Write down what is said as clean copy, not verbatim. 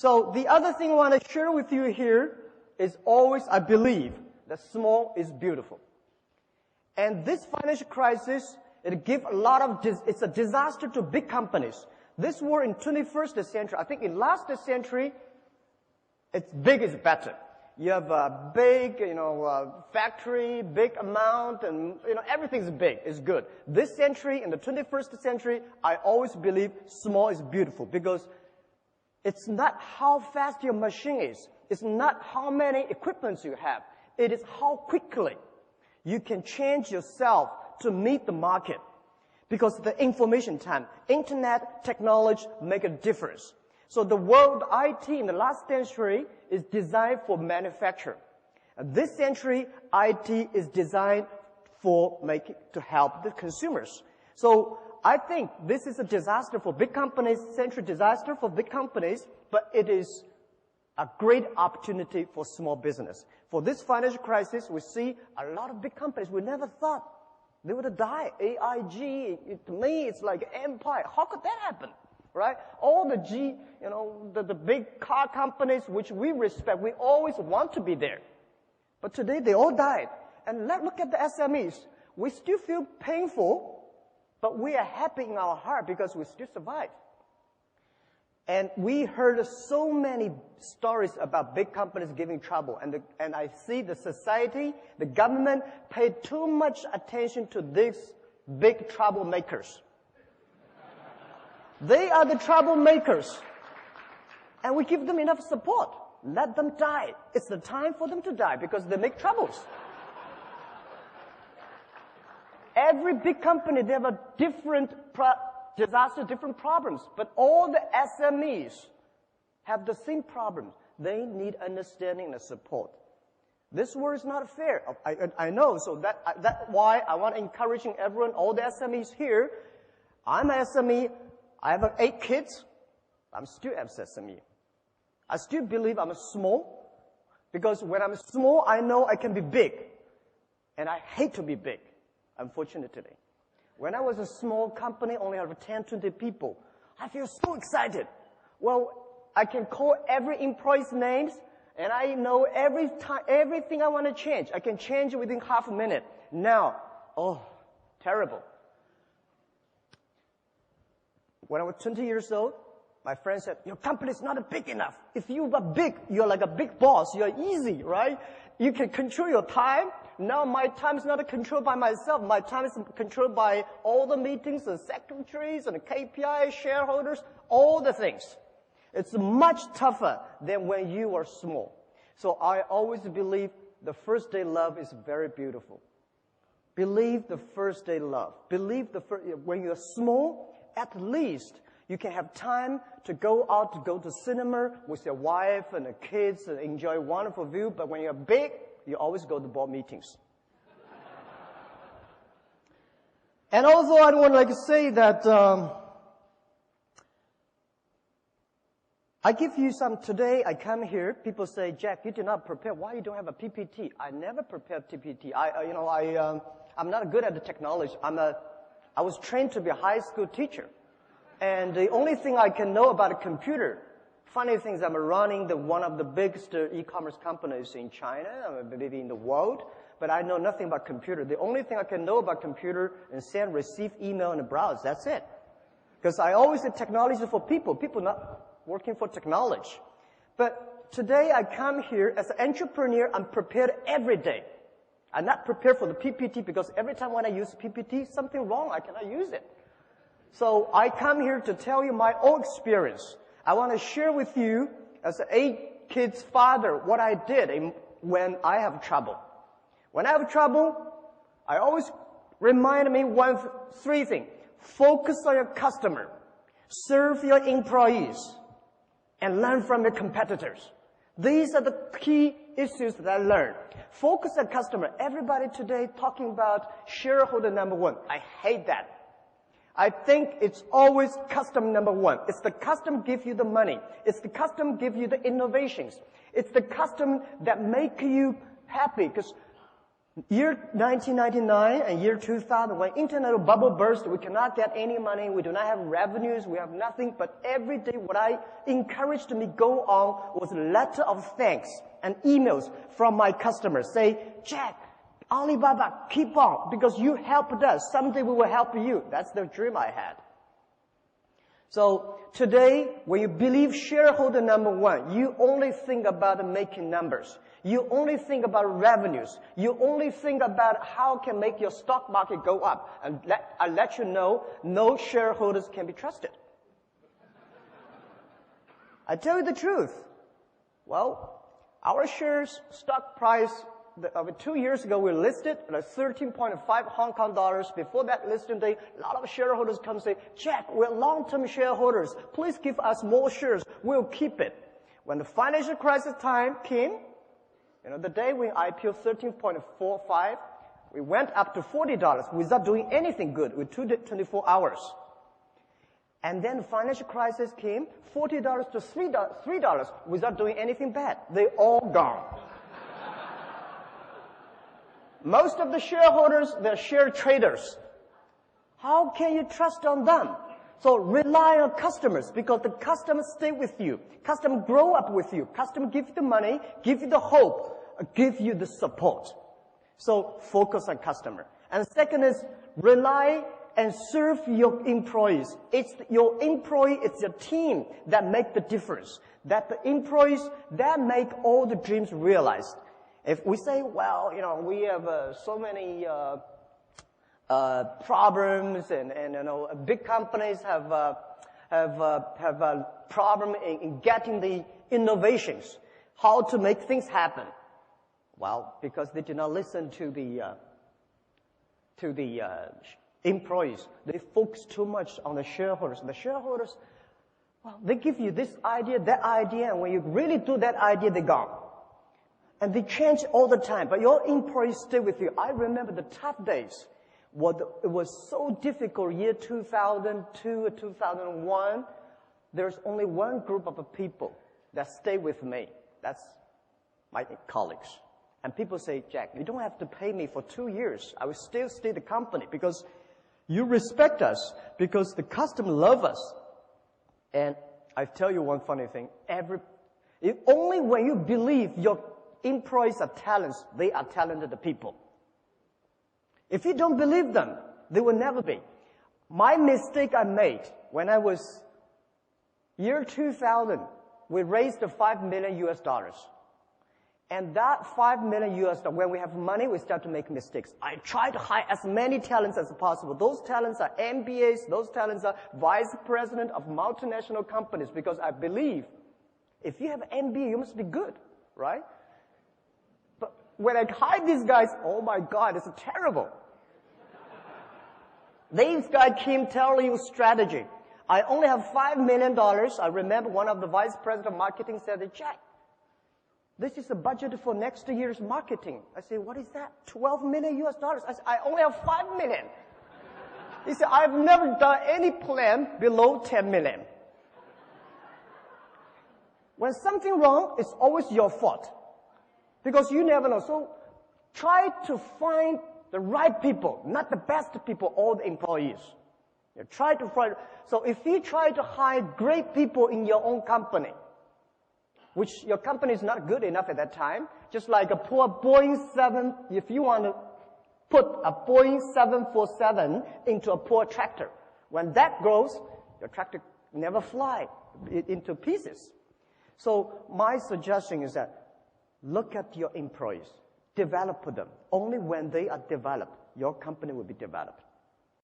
So the other thing I want to share with you here is always, I believe, that small is beautiful. And this financial crisis, it's a disaster to big companies. This war in 21st century, I think in last century, it's big is better. You have a big, factory, big amount, and, everything's big, is good. This century, in the 21st century, I always believe small is beautiful because it's not how fast your machine is. It's not how many equipments you have. It is how quickly you can change yourself to meet the market. Because the information time, internet, technology make a difference. So the world IT in the last century is designed for manufacture. And this century, IT is designed to help the consumers. So I think this is a disaster for big companies, century disaster for big companies, but it is a great opportunity for small business. For this financial crisis, we see a lot of big companies we never thought they would die. AIG, to me, it's like empire. How could that happen? Right? All the big car companies which we respect, we always want to be there. But today they all died. And let's look at the SMEs. We still feel painful, but we are happy in our heart because we still survive. And we heard so many stories about big companies giving trouble. And I see the society, the government paid too much attention to these big troublemakers. They are the troublemakers. And we give them enough support. Let them die. It's the time for them to die because they make troubles. Every big company, they have a different disaster, different problems. But all the SMEs have the same problems. They need understanding and support. This world is not fair. I know, so that's why I want to encouraging everyone, all the SMEs here. I'm an SME. I have 8 kids. I'm still an SME. I still believe I'm small because when I'm small, I know I can be big. And I hate to be big, unfortunately. When I was a small company, only have 10, 20 people, I feel so excited. Well, I can call every employee's names, and I know everything I want to change. I can change it within half a minute. Now, terrible. When I was 20 years old, my friend said, your company is not big enough. If you are big, you're like a big boss. You're easy, right? You can control your time. Now my time is not controlled by myself. My time is controlled by all the meetings and secretaries and KPI, shareholders, all the things. It's much tougher than when you are small. So I always believe the first day love is very beautiful. Believe the first day love. When you're small, at least you can have time to go out, to go to cinema with your wife and the kids and enjoy a wonderful view. But when you're big, you always go to board meetings. And also I would to say that I give you some today. I come here. People say, Jack, you did not prepare. Why you don't have a PPT? I never prepared PPT. I'm not good at the technology. I was trained to be a high school teacher. And the only thing I can know about a computer, funny thing is I'm running one of the biggest e-commerce companies in China, maybe in the world, but I know nothing about computer. The only thing I can know about computer is send, receive, email, and browse. That's it. Because I always say technology for people not working for technology. But today I come here as an entrepreneur, I'm prepared every day. I'm not prepared for the PPT because every time when I use PPT, something wrong, I cannot use it. So I come here to tell you my own experience. I want to share with you, as an 8 kids father, what I did when I have trouble. When I have trouble, I always remind me 3 things. Focus on your customer, serve your employees, and learn from your competitors. These are the key issues that I learned. Focus on customer. Everybody today talking about shareholder number 1. I hate that. I think it's always customer number 1. It's the customer give you the money. It's the customer give you the innovations. It's the customer that make you happy. Because Year 1999 and year 2000, when internet bubble burst, we cannot get any money, we do not have revenues, we have nothing, but every day what I encouraged me go on was a letter of thanks and emails from my customers. Say, Jack, Alibaba, keep on, because you helped us. Someday we will help you. That's the dream I had. So today, when you believe shareholder number one, you only think about making numbers. You only think about revenues. You only think about how can make your stock market go up. And I let you know, no shareholders can be trusted. I tell you the truth. Well, our shares stock price, 2 years ago we listed at 13.5 Hong Kong dollars. Before that listing day, a lot of shareholders come and say, Jack, we're long-term shareholders. Please give us more shares. We'll keep it. When the financial crisis time came, the day we IPO 13.45, we went up to $40 without doing anything good with 24 hours. And then the financial crisis came, $40 to $3 without doing anything bad. They all gone. Most of the shareholders, they're share traders. How can you trust on them? So rely on customers, because the customers stay with you. Customers grow up with you. Customers give you the money, give you the hope, give you the support. So focus on customer. And second is rely and serve your employees. It's your employee, it's your team that make the difference. That the employees, that make all the dreams realized. If we say, well, we have so many problems, and big companies have a problem in getting the innovations, how to make things happen. Well, because they did not listen to the employees. They focus too much on the shareholders. The shareholders, well, they give you this idea, that idea, and when you really do that idea, they're gone. And they change all the time, but your employees stay with you. I remember the tough days. It was so difficult, year 2002 or 2001. There's only one group of people that stay with me. That's my colleagues. And people say, Jack, you don't have to pay me for 2 years. I will still stay at the company because you respect us, because the customer love us. And I tell you one funny thing. Only when you believe your employees are talents, they are talented people. If you don't believe them, they will never be. My mistake I made when I was year 2000, we raised $5 million US. And that $5 million US, when we have money, we start to make mistakes. I try to hire as many talents as possible. Those talents are MBAs, those talents are vice president of multinational companies, because I believe if you have MBA, you must be good, right? But when I hire these guys, oh my God, it's terrible. These guys came telling you strategy. I only have $5 million. I remember one of the vice president of marketing said, Jack, this is the budget for next year's marketing. I said, what is that? $12 million US. I said, I only have $5 million. He said, I've never done any plan below 10 million. When something wrong, it's always your fault. Because you never know. So try to find the right people, not the best people, all the employees. You try to find. So if you try to hire great people in your own company, which your company is not good enough at that time, just like a poor Boeing 7, if you want to put a Boeing 747 into a poor tractor, when that grows, your tractor never fly into pieces. So my suggestion is that look at your employees, develop them. Only when they are developed, your company will be developed.